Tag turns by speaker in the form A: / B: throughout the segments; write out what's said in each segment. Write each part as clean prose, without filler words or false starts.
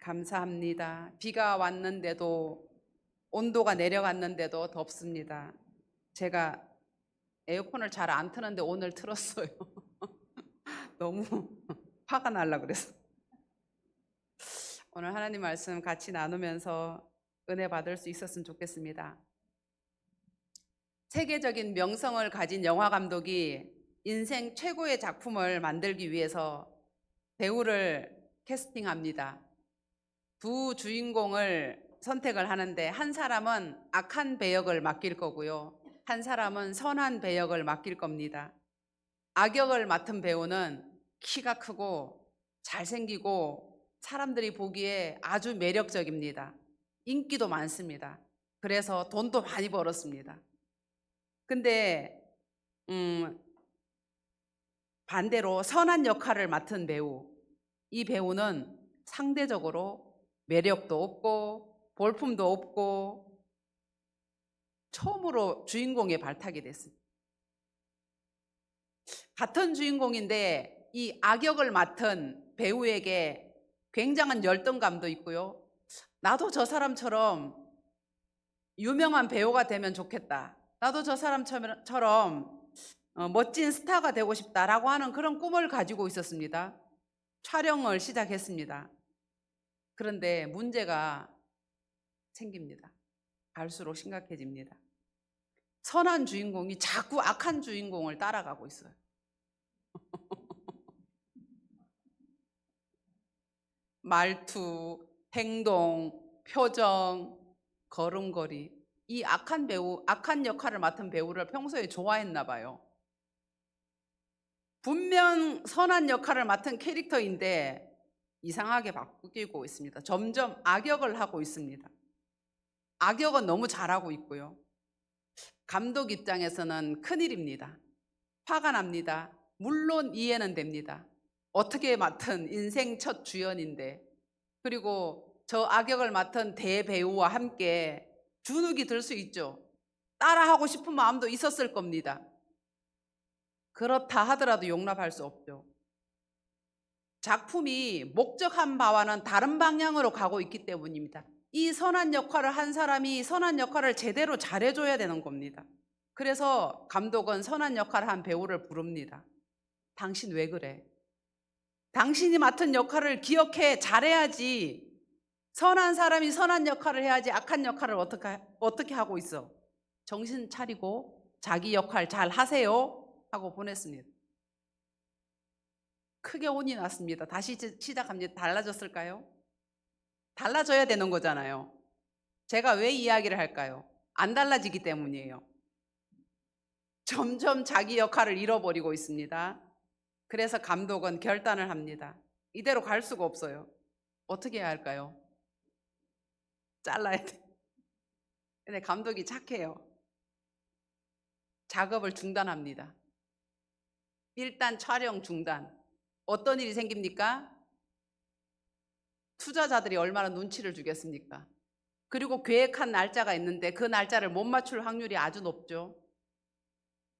A: 감사합니다. 비가 왔는데도 온도가 내려갔는데도 덥습니다. 제가 에어컨을 잘 안 트는데 오늘 틀었어요. 너무 화가 날라 그래서. 오늘 하나님 말씀 같이 나누면서 은혜 받을 수 있었으면 좋겠습니다. 세계적인 명성을 가진 영화 감독이 인생 최고의 작품을 만들기 위해서 배우를 캐스팅합니다. 두 주인공을 선택을 하는데 한 사람은 악한 배역을 맡길 거고요. 한 사람은 선한 배역을 맡길 겁니다. 악역을 맡은 배우는 키가 크고 잘생기고 사람들이 보기에 아주 매력적입니다. 인기도 많습니다. 그래서 돈도 많이 벌었습니다. 근데 반대로 선한 역할을 맡은 배우, 이 배우는 상대적으로 매력도 없고 볼품도 없고 처음으로 주인공에 발탁이 됐습니다. 같은 주인공인데 이 악역을 맡은 배우에게 굉장한 열등감도 있고요. 나도 저 사람처럼 유명한 배우가 되면 좋겠다. 나도 저 사람처럼 멋진 스타가 되고 싶다라고 하는 그런 꿈을 가지고 있었습니다. 촬영을 시작했습니다. 그런데 문제가 생깁니다. 갈수록 심각해집니다. 선한 주인공이 자꾸 악한 주인공을 따라가고 있어요. 말투, 행동, 표정, 걸음걸이. 이 악한 배우, 악한 역할을 맡은 배우를 평소에 좋아했나 봐요. 분명 선한 역할을 맡은 캐릭터인데 이상하게 바뀌고 있습니다. 점점 악역을 하고 있습니다. 악역은 너무 잘하고 있고요. 감독 입장에서는 큰일입니다. 화가 납니다. 물론 이해는 됩니다. 어떻게 맡은 인생 첫 주연인데, 그리고 저 악역을 맡은 대배우와 함께 주눅이 들 수 있죠. 따라하고 싶은 마음도 있었을 겁니다. 그렇다 하더라도 용납할 수 없죠. 작품이 목적한 바와는 다른 방향으로 가고 있기 때문입니다. 이 선한 역할을 한 사람이 선한 역할을 제대로 잘해줘야 되는 겁니다. 그래서 감독은 선한 역할을 한 배우를 부릅니다. 당신 왜 그래? 당신이 맡은 역할을 기억해 잘해야지. 선한 사람이 선한 역할을 해야지 악한 역할을 어떻게 하고 있어? 정신 차리고 자기 역할 잘 하세요 하고 보냈습니다. 크게 혼이 났습니다. 다시 시작합니다. 달라졌을까요? 달라져야 되는 거잖아요. 제가 왜 이야기를 할까요? 안 달라지기 때문이에요. 점점 자기 역할을 잃어버리고 있습니다. 그래서 감독은 결단을 합니다. 이대로 갈 수가 없어요. 어떻게 해야 할까요? 잘라야 돼. 근데 감독이 착해요. 작업을 중단합니다. 일단 촬영 중단. 어떤 일이 생깁니까? 투자자들이 얼마나 눈치를 주겠습니까? 그리고 계획한 날짜가 있는데 그 날짜를 못 맞출 확률이 아주 높죠.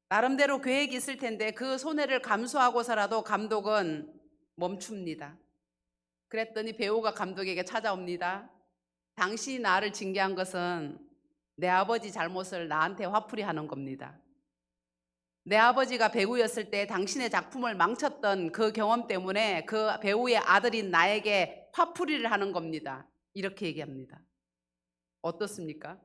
A: 나름대로 계획이 있을 텐데 그 손해를 감수하고서라도 감독은 멈춥니다. 그랬더니 배우가 감독에게 찾아옵니다. 당신이 나를 징계한 것은 내 아버지 잘못을 나한테 화풀이 하는 겁니다. 내 아버지가 배우였을 때 당신의 작품을 망쳤던 그 경험 때문에 그 배우의 아들인 나에게 화풀이를 하는 겁니다. 이렇게 얘기합니다. 어떻습니까?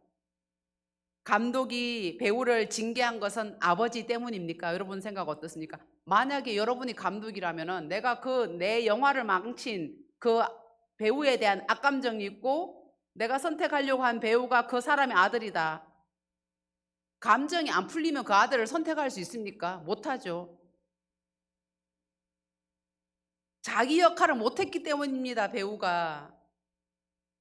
A: 감독이 배우를 징계한 것은 아버지 때문입니까? 여러분 생각 어떻습니까? 만약에 여러분이 감독이라면 내가 내 영화를 망친 그 배우에 대한 악감정이 있고 내가 선택하려고 한 배우가 그 사람의 아들이다. 감정이 안 풀리면 그 아들을 선택할 수 있습니까? 못하죠. 자기 역할을 못했기 때문입니다. 배우가.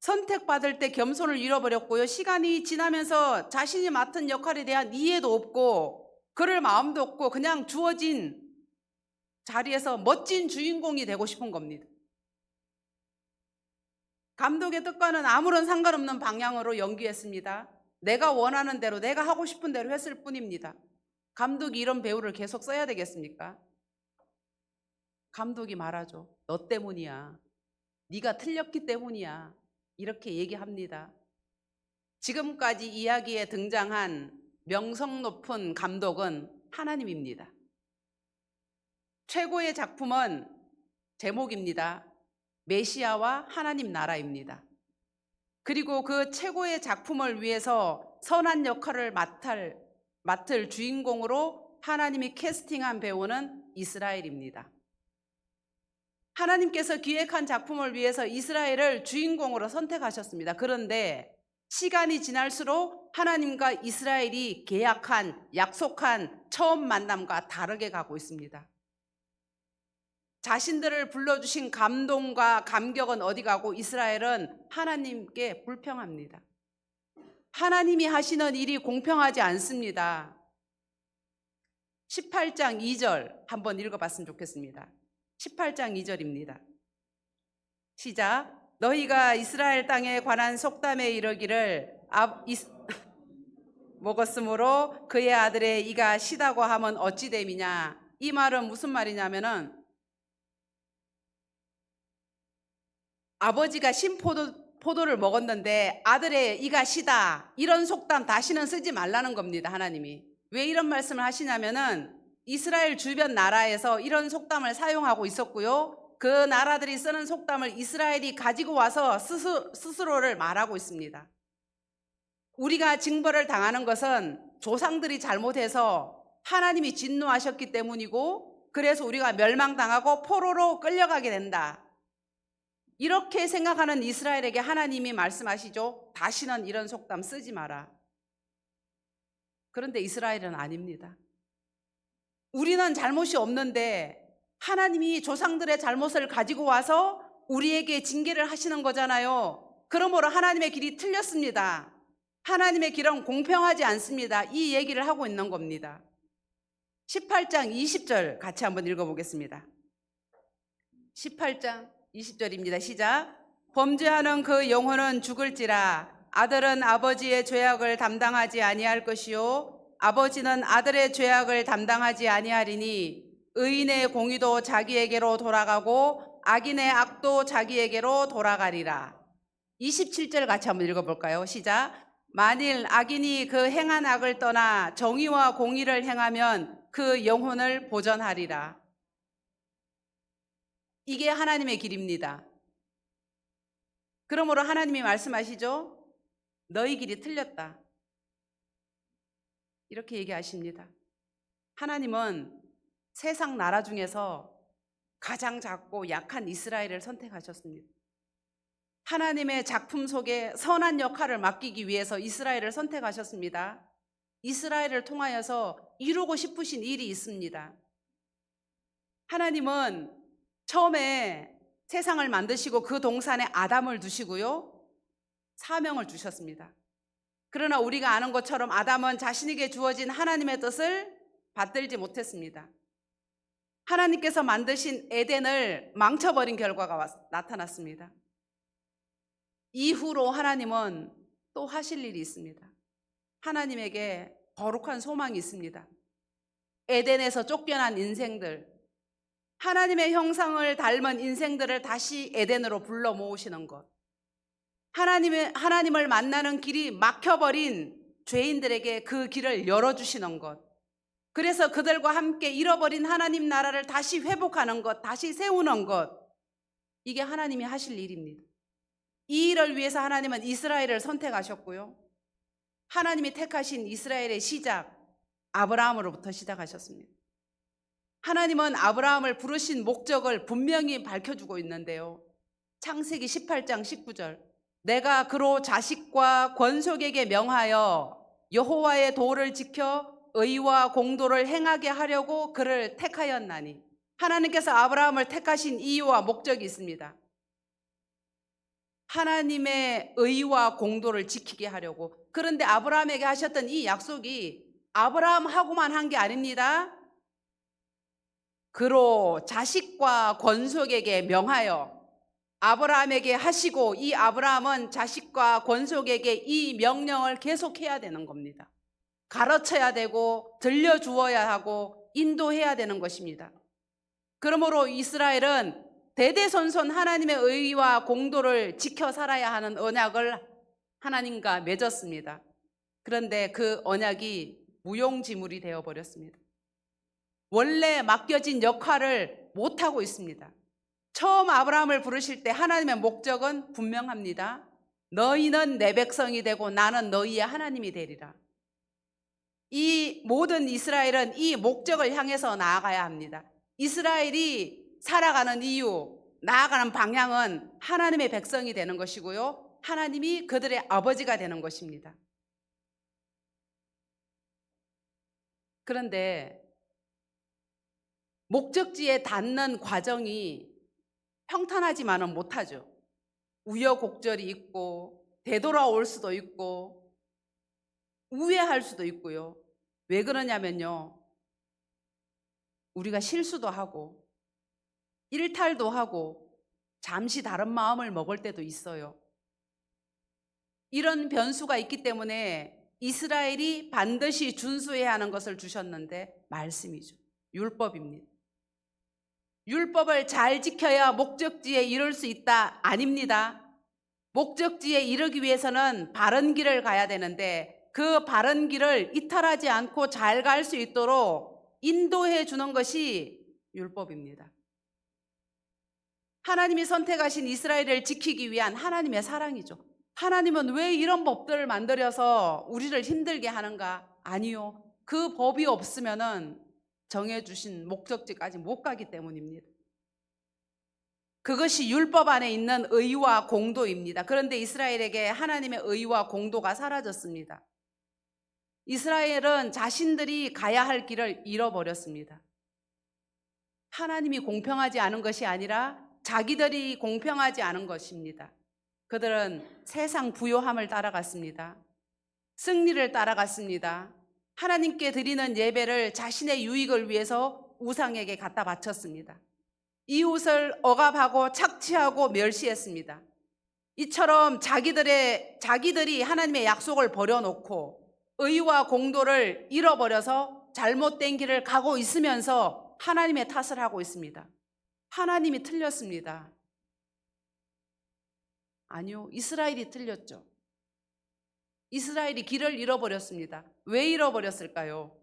A: 선택받을 때 겸손을 잃어버렸고요. 시간이 지나면서 자신이 맡은 역할에 대한 이해도 없고 그럴 마음도 없고 그냥 주어진 자리에서 멋진 주인공이 되고 싶은 겁니다. 감독의 뜻과는 아무런 상관없는 방향으로 연기했습니다. 내가 원하는 대로 내가 하고 싶은 대로 했을 뿐입니다. 감독이 이런 배우를 계속 써야 되겠습니까? 감독이 말하죠. 너 때문이야. 네가 틀렸기 때문이야. 이렇게 얘기합니다. 지금까지 이야기에 등장한 명성 높은 감독은 하나님입니다. 최고의 작품은 제목입니다. 메시아와 하나님 나라입니다. 그리고 그 최고의 작품을 위해서 선한 역할을 맡을 주인공으로 하나님이 캐스팅한 배우는 이스라엘입니다. 하나님께서 기획한 작품을 위해서 이스라엘을 주인공으로 선택하셨습니다. 그런데 시간이 지날수록 하나님과 이스라엘이 계약한, 약속한 처음 만남과 다르게 가고 있습니다. 자신들을 불러주신 감동과 감격은 어디 가고 이스라엘은 하나님께 불평합니다. 하나님이 하시는 일이 공평하지 않습니다. 18장 2절 한번 읽어봤으면 좋겠습니다. 18장 2절입니다. 시작. 너희가 이스라엘 땅에 관한 속담에 이르기를 먹었으므로 그의 아들의 이가 시다고 하면 어찌 됨이냐. 이 말은 무슨 말이냐면은 아버지가 포도를 먹었는데 아들의 이가 시다. 이런 속담 다시는 쓰지 말라는 겁니다. 하나님이. 왜 이런 말씀을 하시냐면은 이스라엘 주변 나라에서 이런 속담을 사용하고 있었고요. 그 나라들이 쓰는 속담을 이스라엘이 가지고 와서 스스로를 말하고 있습니다. 우리가 징벌을 당하는 것은 조상들이 잘못해서 하나님이 진노하셨기 때문이고 그래서 우리가 멸망당하고 포로로 끌려가게 된다. 이렇게 생각하는 이스라엘에게 하나님이 말씀하시죠. 다시는 이런 속담 쓰지 마라. 그런데 이스라엘은 아닙니다. 우리는 잘못이 없는데 하나님이 조상들의 잘못을 가지고 와서 우리에게 징계를 하시는 거잖아요. 그러므로 하나님의 길이 틀렸습니다. 하나님의 길은 공평하지 않습니다. 이 얘기를 하고 있는 겁니다. 18장 20절 같이 한번 읽어보겠습니다. 18장 20절입니다. 시작. 범죄하는 그 영혼은 죽을지라. 아들은 아버지의 죄악을 담당하지 아니할 것이요 아버지는 아들의 죄악을 담당하지 아니하리니 의인의 공의도 자기에게로 돌아가고 악인의 악도 자기에게로 돌아가리라. 27절 같이 한번 읽어볼까요? 시작. 만일 악인이 그 행한 악을 떠나 정의와 공의를 행하면 그 영혼을 보전하리라. 이게 하나님의 길입니다. 그러므로 하나님이 말씀하시죠. 너희 길이 틀렸다. 이렇게 얘기하십니다. 하나님은 세상 나라 중에서 가장 작고 약한 이스라엘을 선택하셨습니다. 하나님의 작품 속에 선한 역할을 맡기기 위해서 이스라엘을 선택하셨습니다. 이스라엘을 통하여서 이루고 싶으신 일이 있습니다. 하나님은 처음에 세상을 만드시고 그 동산에 아담을 두시고요. 사명을 주셨습니다. 그러나 우리가 아는 것처럼 아담은 자신에게 주어진 하나님의 뜻을 받들지 못했습니다. 하나님께서 만드신 에덴을 망쳐버린 결과가 나타났습니다. 이후로 하나님은 또 하실 일이 있습니다. 하나님에게 거룩한 소망이 있습니다. 에덴에서 쫓겨난 인생들, 하나님의 형상을 닮은 인생들을 다시 에덴으로 불러 모으시는 것, 하나님을 만나는 길이 막혀버린 죄인들에게 그 길을 열어주시는 것, 그래서 그들과 함께 잃어버린 하나님 나라를 다시 회복하는 것, 다시 세우는 것, 이게 하나님이 하실 일입니다. 이 일을 위해서 하나님은 이스라엘을 선택하셨고요. 하나님이 택하신 이스라엘의 시작, 아브라함으로부터 시작하셨습니다. 하나님은 아브라함을 부르신 목적을 분명히 밝혀주고 있는데요. 창세기 18장 19절, 내가 그로 자식과 권속에게 명하여 여호와의 도를 지켜 의와 공도를 행하게 하려고 그를 택하였나니. 하나님께서 아브라함을 택하신 이유와 목적이 있습니다. 하나님의 의와 공도를 지키게 하려고. 그런데 아브라함에게 하셨던 이 약속이 아브라함하고만 한 게 아닙니다. 그로 자식과 권속에게 명하여 아브라함에게 하시고, 이 아브라함은 자식과 권속에게 이 명령을 계속해야 되는 겁니다. 가르쳐야 되고 들려주어야 하고 인도해야 되는 것입니다. 그러므로 이스라엘은 대대손손 하나님의 의와 공도를 지켜 살아야 하는 언약을 하나님과 맺었습니다. 그런데 그 언약이 무용지물이 되어버렸습니다. 원래 맡겨진 역할을 못하고 있습니다. 처음 아브라함을 부르실 때 하나님의 목적은 분명합니다. 너희는 내 백성이 되고 나는 너희의 하나님이 되리라. 이 모든 이스라엘은 이 목적을 향해서 나아가야 합니다. 이스라엘이 살아가는 이유, 나아가는 방향은 하나님의 백성이 되는 것이고요, 하나님이 그들의 아버지가 되는 것입니다. 그런데 목적지에 닿는 과정이 평탄하지만은 못하죠. 우여곡절이 있고 되돌아올 수도 있고 우회할 수도 있고요. 왜 그러냐면요, 우리가 실수도 하고 일탈도 하고 잠시 다른 마음을 먹을 때도 있어요. 이런 변수가 있기 때문에 이스라엘이 반드시 준수해야 하는 것을 주셨는데 말씀이죠. 율법입니다. 율법을 잘 지켜야 목적지에 이룰 수 있다? 아닙니다. 목적지에 이르기 위해서는 바른 길을 가야 되는데 그 바른 길을 이탈하지 않고 잘 갈 수 있도록 인도해 주는 것이 율법입니다. 하나님이 선택하신 이스라엘을 지키기 위한 하나님의 사랑이죠. 하나님은 왜 이런 법들을 만들어서 우리를 힘들게 하는가? 아니요. 그 법이 없으면은 정해주신 목적지까지 못 가기 때문입니다. 그것이 율법 안에 있는 의와 공도입니다. 그런데 이스라엘에게 하나님의 의와 공도가 사라졌습니다. 이스라엘은 자신들이 가야 할 길을 잃어버렸습니다. 하나님이 공평하지 않은 것이 아니라 자기들이 공평하지 않은 것입니다. 그들은 세상 부요함을 따라갔습니다. 승리를 따라갔습니다. 하나님께 드리는 예배를 자신의 유익을 위해서 우상에게 갖다 바쳤습니다. 이웃을 억압하고 착취하고 멸시했습니다. 이처럼 자기들이 하나님의 약속을 버려놓고 의와 공도를 잃어버려서 잘못된 길을 가고 있으면서 하나님의 탓을 하고 있습니다. 하나님이 틀렸습니다. 아니요, 이스라엘이 틀렸죠. 이스라엘이 길을 잃어버렸습니다. 왜 잃어버렸을까요?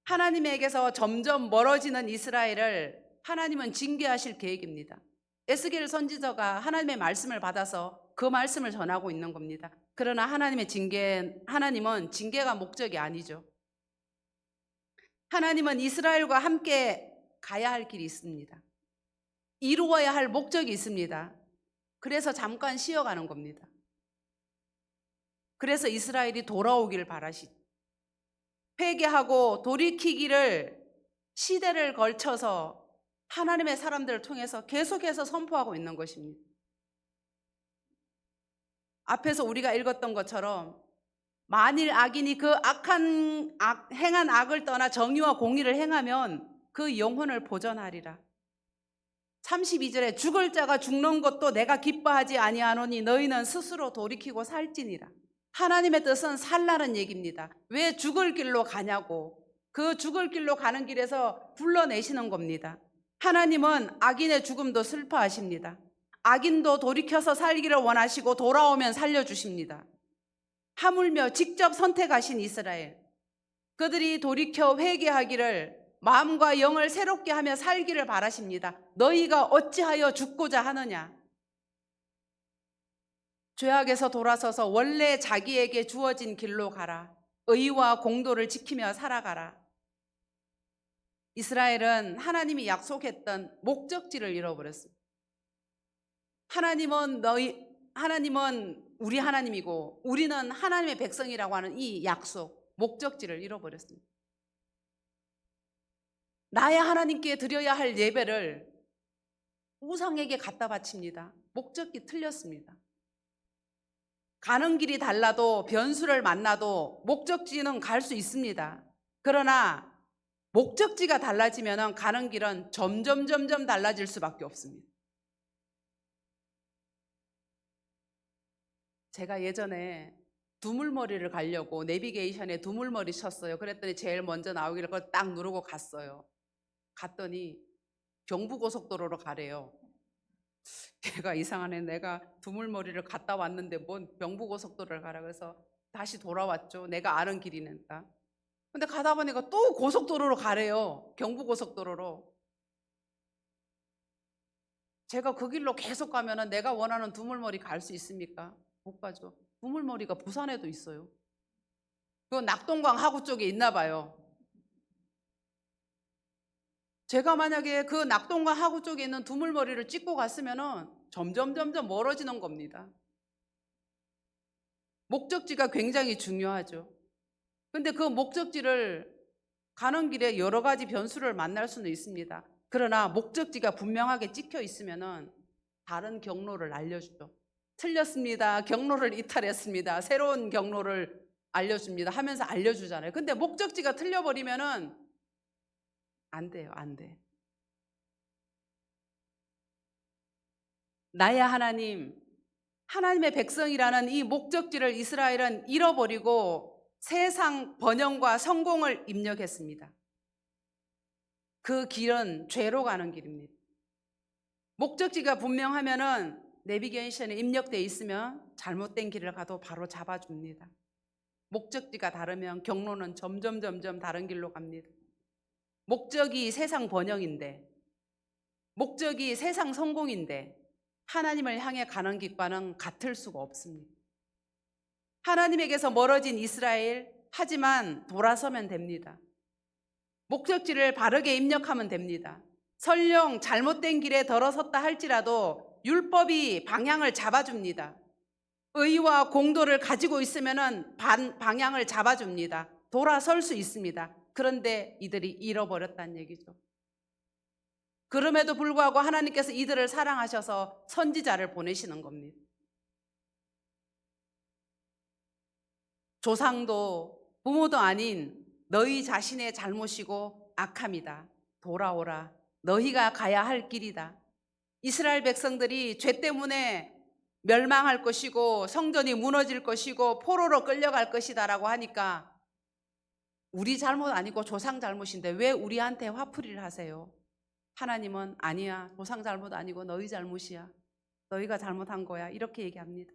A: 하나님에게서 점점 멀어지는 이스라엘을 하나님은 징계하실 계획입니다. 에스겔 선지자가 하나님의 말씀을 받아서 그 말씀을 전하고 있는 겁니다. 그러나 하나님은 징계가 목적이 아니죠. 하나님은 이스라엘과 함께 가야 할 길이 있습니다. 이루어야 할 목적이 있습니다. 그래서 잠깐 쉬어가는 겁니다. 그래서 이스라엘이 돌아오기를 바라시죠. 회개하고 돌이키기를 시대를 걸쳐서 하나님의 사람들을 통해서 계속해서 선포하고 있는 것입니다. 앞에서 우리가 읽었던 것처럼 만일 악인이 그 행한 악을 떠나 정의와 공의를 행하면 그 영혼을 보전하리라. 32절에 죽을 자가 죽는 것도 내가 기뻐하지 아니하노니 너희는 스스로 돌이키고 살지니라. 하나님의 뜻은 살라는 얘기입니다. 왜 죽을 길로 가냐고, 그 죽을 길로 가는 길에서 불러내시는 겁니다. 하나님은 악인의 죽음도 슬퍼하십니다. 악인도 돌이켜서 살기를 원하시고 돌아오면 살려주십니다. 하물며 직접 선택하신 이스라엘, 그들이 돌이켜 회개하기를 마음과 영을 새롭게 하며 살기를 바라십니다. 너희가 어찌하여 죽고자 하느냐? 죄악에서 돌아서서 원래 자기에게 주어진 길로 가라. 의와 공도를 지키며 살아가라. 이스라엘은 하나님이 약속했던 목적지를 잃어버렸습니다. 하나님은 우리 하나님이고 우리는 하나님의 백성이라고 하는 이 약속, 목적지를 잃어버렸습니다. 나의 하나님께 드려야 할 예배를 우상에게 갖다 바칩니다. 목적지 틀렸습니다. 가는 길이 달라도 변수를 만나도 목적지는 갈 수 있습니다. 그러나 목적지가 달라지면 가는 길은 점점 달라질 수밖에 없습니다. 제가 예전에 두물머리를 가려고 내비게이션에 두물머리 쳤어요. 그랬더니 제일 먼저 나오기를 그걸 딱 누르고 갔어요. 갔더니 경부고속도로로 가래요. 걔가 이상하네. 내가 두물머리를 갔다 왔는데 뭔 경부고속도로를 가라 그래서 다시 돌아왔죠. 내가 아는 길이니까. 근데 가다 보니까 또 고속도로로 가래요. 경부고속도로로. 제가 그 길로 계속 가면은 내가 원하는 두물머리 갈 수 있습니까? 못 가죠. 두물머리가 부산에도 있어요. 그 낙동강 하구 쪽에 있나 봐요. 제가 만약에 그 낙동강 하구 쪽에 있는 두물머리를 찍고 갔으면은 점점 멀어지는 겁니다. 목적지가 굉장히 중요하죠. 근데 그 목적지를 가는 길에 여러 가지 변수를 만날 수는 있습니다. 그러나 목적지가 분명하게 찍혀 있으면은 다른 경로를 알려주죠. 틀렸습니다. 경로를 이탈했습니다. 새로운 경로를 알려줍니다. 하면서 알려주잖아요. 근데 목적지가 틀려버리면은 안 돼요. 안 돼. 나의 하나님, 하나님의 백성이라는 이 목적지를 이스라엘은 잃어버리고 세상 번영과 성공을 입력했습니다. 그 길은 죄로 가는 길입니다. 목적지가 분명하면은 내비게이션에 입력되어 있으면 잘못된 길을 가도 바로 잡아줍니다. 목적지가 다르면 경로는 점점 다른 길로 갑니다. 목적이 세상 번영인데, 목적이 세상 성공인데 하나님을 향해 가는 길과는 같을 수가 없습니다. 하나님에게서 멀어진 이스라엘, 하지만 돌아서면 됩니다. 목적지를 바르게 입력하면 됩니다. 설령 잘못된 길에 들어섰다 할지라도 율법이 방향을 잡아줍니다. 의와 공도를 가지고 있으면 방향을 잡아줍니다. 돌아설 수 있습니다. 그런데 이들이 잃어버렸다는 얘기죠. 그럼에도 불구하고 하나님께서 이들을 사랑하셔서 선지자를 보내시는 겁니다. 조상도 부모도 아닌 너희 자신의 잘못이고 악함이다. 돌아오라. 너희가 가야 할 길이다. 이스라엘 백성들이 죄 때문에 멸망할 것이고 성전이 무너질 것이고 포로로 끌려갈 것이다라고 하니까 우리 잘못 아니고 조상 잘못인데 왜 우리한테 화풀이를 하세요? 하나님은 아니야. 조상 잘못 아니고 너희 잘못이야. 너희가 잘못한 거야. 이렇게 얘기합니다.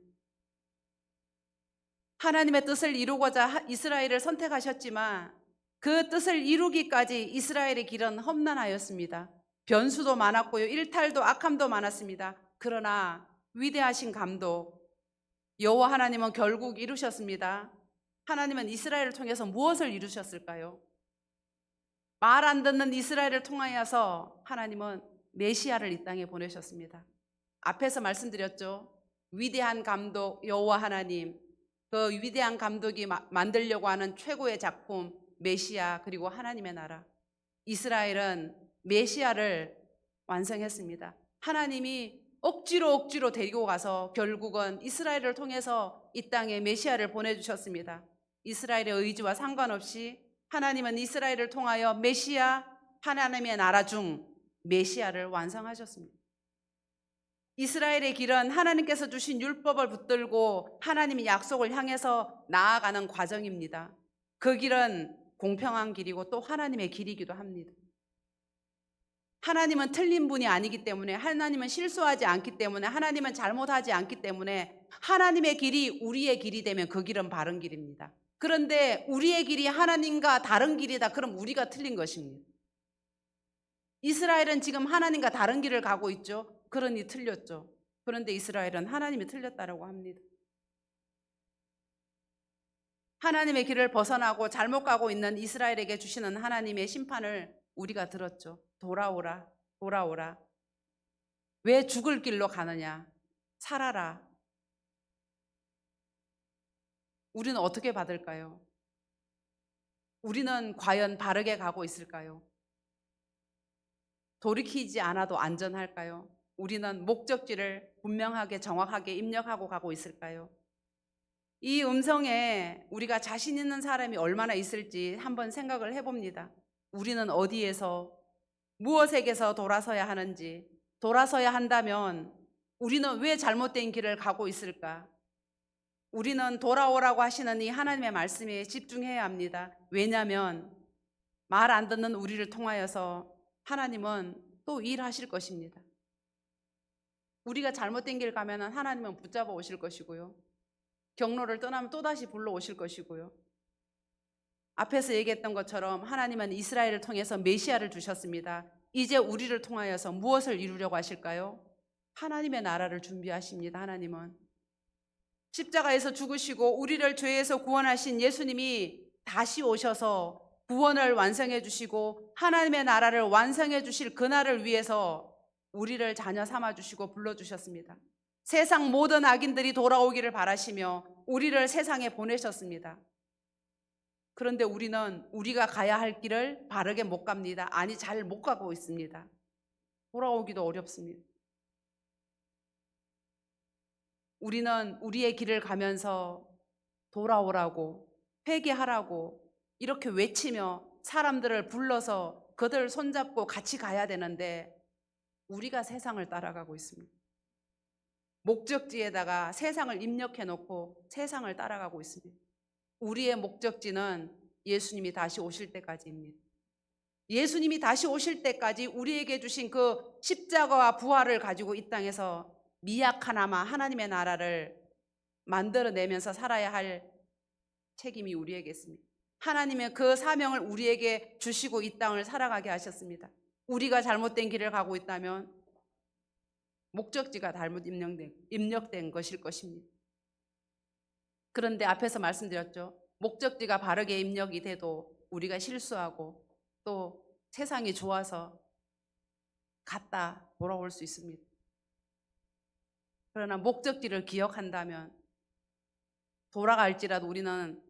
A: 하나님의 뜻을 이루고자 이스라엘을 선택하셨지만 그 뜻을 이루기까지 이스라엘의 길은 험난하였습니다. 변수도 많았고요. 일탈도 악함도 많았습니다. 그러나 위대하신 감독 여호와 하나님은 결국 이루셨습니다. 하나님은 이스라엘을 통해서 무엇을 이루셨을까요? 말 안 듣는 이스라엘을 통하여서 하나님은 메시아를 이 땅에 보내셨습니다. 앞에서 말씀드렸죠. 위대한 감독 여호와 하나님, 그 위대한 감독이 만들려고 하는 최고의 작품 메시아 그리고 하나님의 나라. 이스라엘은 메시아를 완성했습니다. 하나님이 억지로 데리고 가서 결국은 이스라엘을 통해서 이 땅에 메시아를 보내주셨습니다. 이스라엘의 의지와 상관없이 하나님은 이스라엘을 통하여 메시아, 하나님의 나라 중 메시아를 완성하셨습니다. 이스라엘의 길은 하나님께서 주신 율법을 붙들고 하나님의 약속을 향해서 나아가는 과정입니다. 그 길은 공평한 길이고 또 하나님의 길이기도 합니다. 하나님은 틀린 분이 아니기 때문에, 하나님은 실수하지 않기 때문에, 하나님은 잘못하지 않기 때문에 하나님의 길이 우리의 길이 되면 그 길은 바른 길입니다. 그런데 우리의 길이 하나님과 다른 길이다. 그럼 우리가 틀린 것입니다. 이스라엘은 지금 하나님과 다른 길을 가고 있죠. 그러니 틀렸죠. 그런데 이스라엘은 하나님이 틀렸다라고 합니다. 하나님의 길을 벗어나고 잘못 가고 있는 이스라엘에게 주시는 하나님의 심판을 우리가 들었죠. 돌아오라, 돌아오라. 왜 죽을 길로 가느냐? 살아라. 우리는 어떻게 받을까요? 우리는 과연 바르게 가고 있을까요? 돌이키지 않아도 안전할까요? 우리는 목적지를 분명하게 정확하게 입력하고 가고 있을까요? 이 음성에 우리가 자신 있는 사람이 얼마나 있을지 한번 생각을 해봅니다. 우리는 어디에서 무엇에게서 돌아서야 하는지, 돌아서야 한다면 우리는 왜 잘못된 길을 가고 있을까? 우리는 돌아오라고 하시는 이 하나님의 말씀에 집중해야 합니다. 왜냐하면 말 안 듣는 우리를 통하여서 하나님은 또 일하실 것입니다. 우리가 잘못된 길 가면 하나님은 붙잡아 오실 것이고요. 경로를 떠나면 또다시 불러오실 것이고요. 앞에서 얘기했던 것처럼 하나님은 이스라엘을 통해서 메시아를 주셨습니다. 이제 우리를 통하여서 무엇을 이루려고 하실까요? 하나님의 나라를 준비하십니다. 하나님은 십자가에서 죽으시고 우리를 죄에서 구원하신 예수님이 다시 오셔서 구원을 완성해 주시고 하나님의 나라를 완성해 주실 그날을 위해서 우리를 자녀 삼아 주시고 불러 주셨습니다. 세상 모든 악인들이 돌아오기를 바라시며 우리를 세상에 보내셨습니다. 그런데 우리는 우리가 가야 할 길을 바르게 못 갑니다. 아니, 잘 못 가고 있습니다. 돌아오기도 어렵습니다. 우리는 우리의 길을 가면서 돌아오라고, 회개하라고 이렇게 외치며 사람들을 불러서 그들 손잡고 같이 가야 되는데 우리가 세상을 따라가고 있습니다. 목적지에다가 세상을 입력해 놓고 세상을 따라가고 있습니다. 우리의 목적지는 예수님이 다시 오실 때까지입니다. 예수님이 다시 오실 때까지 우리에게 주신 그 십자가와 부활을 가지고 이 땅에서 미약하나마 하나님의 나라를 만들어내면서 살아야 할 책임이 우리에게 있습니다. 하나님의 그 사명을 우리에게 주시고 이 땅을 살아가게 하셨습니다. 우리가 잘못된 길을 가고 있다면 목적지가 잘못 입력된 것일 것입니다. 그런데 앞에서 말씀드렸죠. 목적지가 바르게 입력이 돼도 우리가 실수하고 또 세상이 좋아서 갔다 돌아올 수 있습니다. 그러나 목적지를 기억한다면 돌아갈지라도 우리는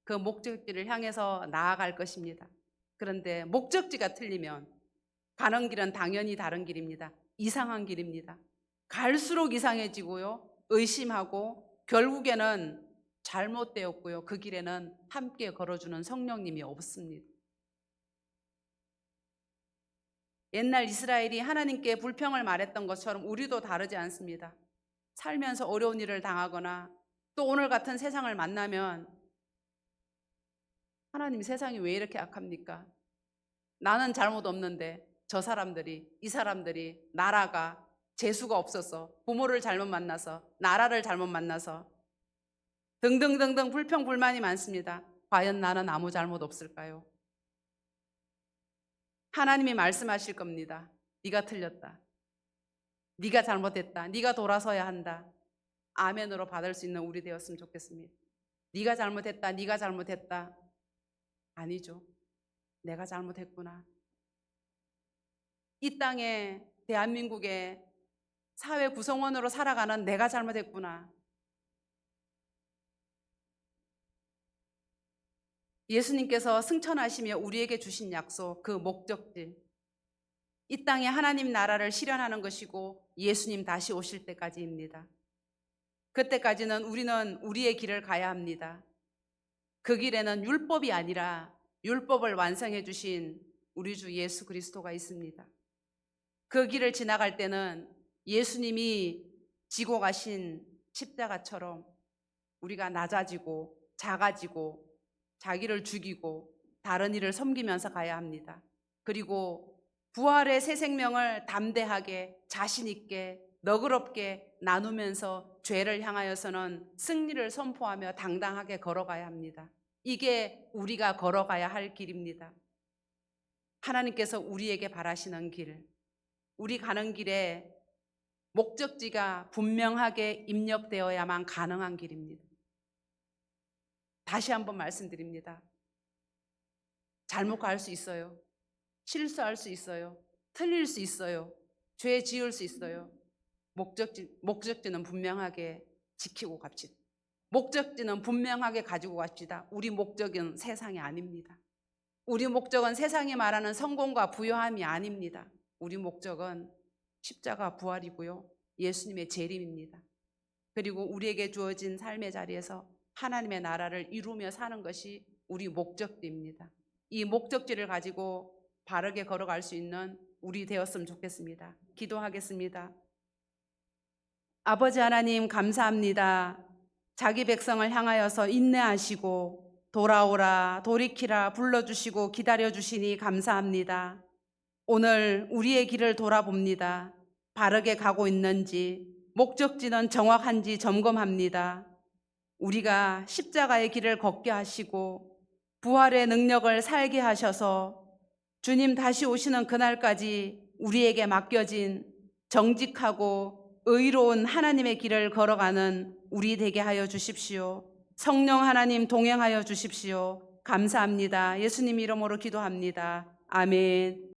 A: 그 목적지를 향해서 나아갈 것입니다. 그런데 목적지가 틀리면 가는 길은 당연히 다른 길입니다. 이상한 길입니다. 갈수록 이상해지고요. 의심하고 결국에는 잘못되었고요. 그 길에는 함께 걸어주는 성령님이 없습니다. 옛날 이스라엘이 하나님께 불평을 말했던 것처럼 우리도 다르지 않습니다. 살면서 어려운 일을 당하거나 또 오늘 같은 세상을 만나면 하나님, 세상이 왜 이렇게 악합니까? 나는 잘못 없는데 저 사람들이, 이 사람들이, 나라가 재수가 없어서, 부모를 잘못 만나서, 나라를 잘못 만나서 등등등등 불평 불만이 많습니다. 과연 나는 아무 잘못 없을까요? 하나님이 말씀하실 겁니다. 네가 틀렸다. 네가 잘못했다. 네가 돌아서야 한다. 아멘으로 받을 수 있는 우리 되었으면 좋겠습니다. 네가 잘못했다. 네가 잘못했다. 아니죠. 내가 잘못했구나. 이 땅에 대한민국의 사회 구성원으로 살아가는 내가 잘못했구나. 예수님께서 승천하시며 우리에게 주신 약속, 그 목적지, 이 땅에 하나님 나라를 실현하는 것이고 예수님 다시 오실 때까지입니다. 그때까지는 우리는 우리의 길을 가야 합니다. 그 길에는 율법이 아니라 율법을 완성해 주신 우리 주 예수 그리스도가 있습니다. 그 길을 지나갈 때는 예수님이 지고 가신 십자가처럼 우리가 낮아지고 작아지고 자기를 죽이고 다른 일을 섬기면서 가야 합니다. 그리고 부활의 새 생명을 담대하게 자신 있게 너그럽게 나누면서 죄를 향하여서는 승리를 선포하며 당당하게 걸어가야 합니다. 이게 우리가 걸어가야 할 길입니다. 하나님께서 우리에게 바라시는 길, 우리 가는 길에 목적지가 분명하게 입력되어야만 가능한 길입니다. 다시 한번 말씀드립니다. 잘못 갈 수 있어요. 실수할 수 있어요. 틀릴 수 있어요. 죄 지을 수 있어요. 목적지는 분명하게 지키고 갑시다. 목적지는 분명하게 가지고 갑시다. 우리 목적은 세상이 아닙니다. 우리 목적은 세상이 말하는 성공과 부요함이 아닙니다. 우리 목적은 십자가 부활이고요. 예수님의 재림입니다. 그리고 우리에게 주어진 삶의 자리에서 하나님의 나라를 이루며 사는 것이 우리 목적지입니다. 이 목적지를 가지고 바르게 걸어갈 수 있는 우리 되었으면 좋겠습니다. 기도하겠습니다. 아버지 하나님, 감사합니다. 자기 백성을 향하여서 인내하시고 돌아오라, 돌이키라 불러주시고 기다려주시니 감사합니다. 오늘 우리의 길을 돌아봅니다. 바르게 가고 있는지, 목적지는 정확한지 점검합니다. 우리가 십자가의 길을 걷게 하시고 부활의 능력을 살게 하셔서 주님 다시 오시는 그날까지 우리에게 맡겨진 정직하고 의로운 하나님의 길을 걸어가는 우리 되게 하여 주십시오. 성령 하나님 동행하여 주십시오. 감사합니다. 예수님 이름으로 기도합니다. 아멘.